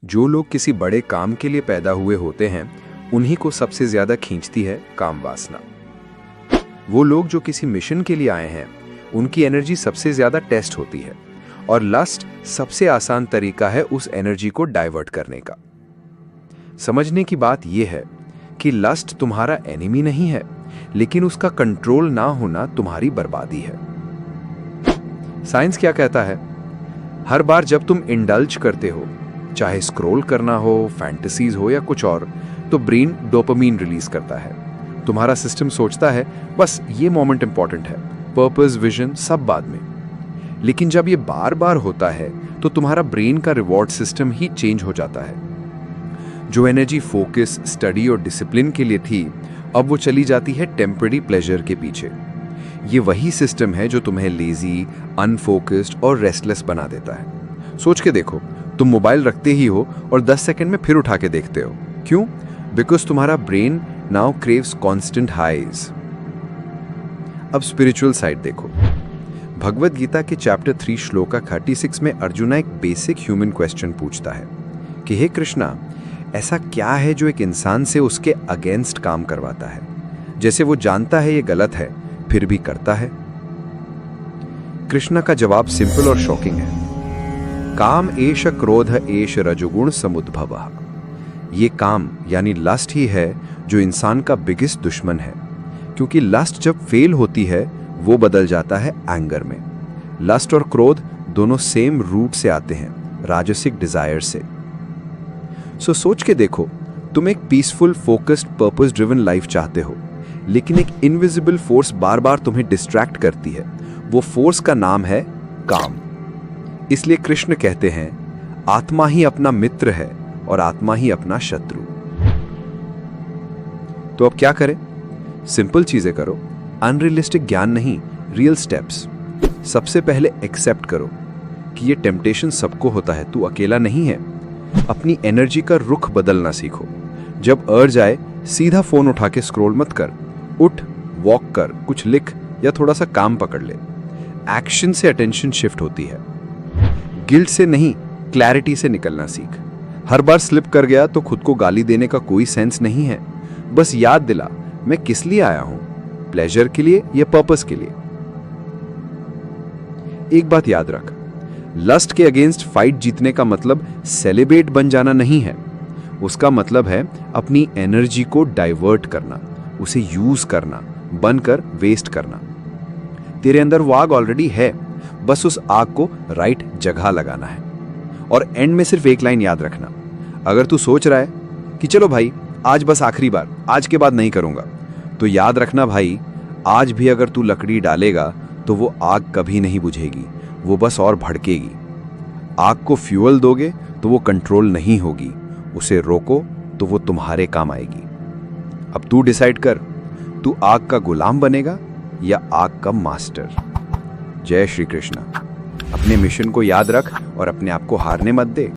जो लोग किसी बड़े काम के लिए पैदा हुए होते हैं उन्हीं को सबसे ज्यादा खींचती है काम वासना। वो लोग जो किसी मिशन के लिए आए हैं उनकी एनर्जी सबसे ज्यादा टेस्ट होती है और लस्ट सबसे आसान तरीका है उस एनर्जी को डाइवर्ट करने का। समझने की बात यह है कि लस्ट तुम्हारा एनिमी नहीं है, लेकिन उसका कंट्रोल ना होना तुम्हारी बर्बादी है। साइंस क्या कहता है? हर बार जब तुम इंडल्ज करते हो, चाहे स्क्रॉल करना हो, फैंटेसीज हो या कुछ और, तो ब्रेन डोपामीन रिलीज करता है। तुम्हारा सिस्टम सोचता है बस ये मोमेंट इंपॉर्टेंट है, पर्पस, विजन सब बाद में। लेकिन जब ये बार बार होता है तो तुम्हारा ब्रेन का रिवॉर्ड सिस्टम ही चेंज हो जाता है। जो एनर्जी फोकस, स्टडी और डिसिप्लिन के लिए थी, अब वो चली जाती है टेम्पररी प्लेजर के पीछे। ये वही सिस्टम है जो तुम्हें लेजी, अनफोकस्ड और रेस्टलेस बना देता है। सोच के देखो, तुम मोबाइल रखते ही हो और 10 सेकंड में फिर उठा के देखते हो। क्यों? बिकॉज तुम्हारा brain now craves constant highs. अब स्पिरिचुअल साइड देखो। भगवद गीता के चैप्टर 3 श्लोका 36 में अर्जुना एक बेसिक ह्यूमन क्वेश्चन पूछता है कि हे कृष्णा, ऐसा क्या है जो एक इंसान से उसके अगेंस्ट काम करवाता है, जैसे वो जानता है ये गलत है फिर भी करता है? कृष्णा का जवाब सिंपल और शॉकिंग है। काम एष क्रोध एष रजोगुण समुद्भवः। ये काम यानी लस्ट ही है जो इंसान का बिगेस्ट दुश्मन है, क्योंकि लस्ट जब फेल होती है वो बदल जाता है एंगर में। लस्ट और क्रोध दोनों सेम रूट से आते हैं, राजसिक डिजायर से। सो सोच के देखो, तुम एक peaceful, focused, purpose driven life चाहते हो, लेकिन एक इनविजिबल फोर्स बार बार तुम्हें डिस्ट्रैक्ट करती है। वो फोर्स का नाम है काम। इसलिए कृष्ण कहते हैं, आत्मा ही अपना मित्र है और आत्मा ही अपना शत्रु। तो अब क्या करें? सिंपल चीजें करो, अनरियलिस्टिक ज्ञान नहीं, रियल स्टेप्स। सबसे पहले एक्सेप्ट करो कि ये टेम्पटेशन सबको होता है, तू अकेला नहीं है। अपनी एनर्जी का रुख बदलना सीखो। जब अर्ज आए सीधा फोन उठा के स्क्रॉल मत कर, उठ, वॉक कर, कुछ लिख या थोड़ा सा काम पकड़ ले। एक्शन से अटेंशन शिफ्ट होती है। गिल्ट से नहीं, क्लैरिटी से निकलना सीख। हर बार स्लिप कर गया तो खुद को गाली देने का कोई सेंस नहीं है। बस याद दिला, मैं किस लिए आया हूं, प्लेजर के लिए या पर्पस के लिए। एक बात याद रख, लस्ट के अगेंस्ट फाइट जीतने का मतलब सेलिब्रेट बन जाना नहीं है। उसका मतलब है अपनी एनर्जी को डाइवर्ट करना, उसे यूज करना, बनकर वेस्ट करना। तेरे अंदर वो आग ऑलरेडी है, बस उस आग को राइट जगह लगाना है। और एंड में सिर्फ एक लाइन याद रखना, अगर तू सोच रहा है कि चलो भाई आज बस आखिरी बार, आज के बाद नहीं करूंगा, तो याद रखना भाई, आज भी अगर तू लकड़ी डालेगा तो वो आग कभी नहीं बुझेगी, वो बस और भड़केगी। आग को फ्यूअल दोगे तो वो कंट्रोल नहीं होगी, उसे रोको तो वो तुम्हारे काम आएगी। अब तू डिसाइड कर, तू आग का गुलाम बनेगा या आग का मास्टर। जय श्री कृष्णा। अपने मिशन को याद रख और अपने आप को हारने मत दे।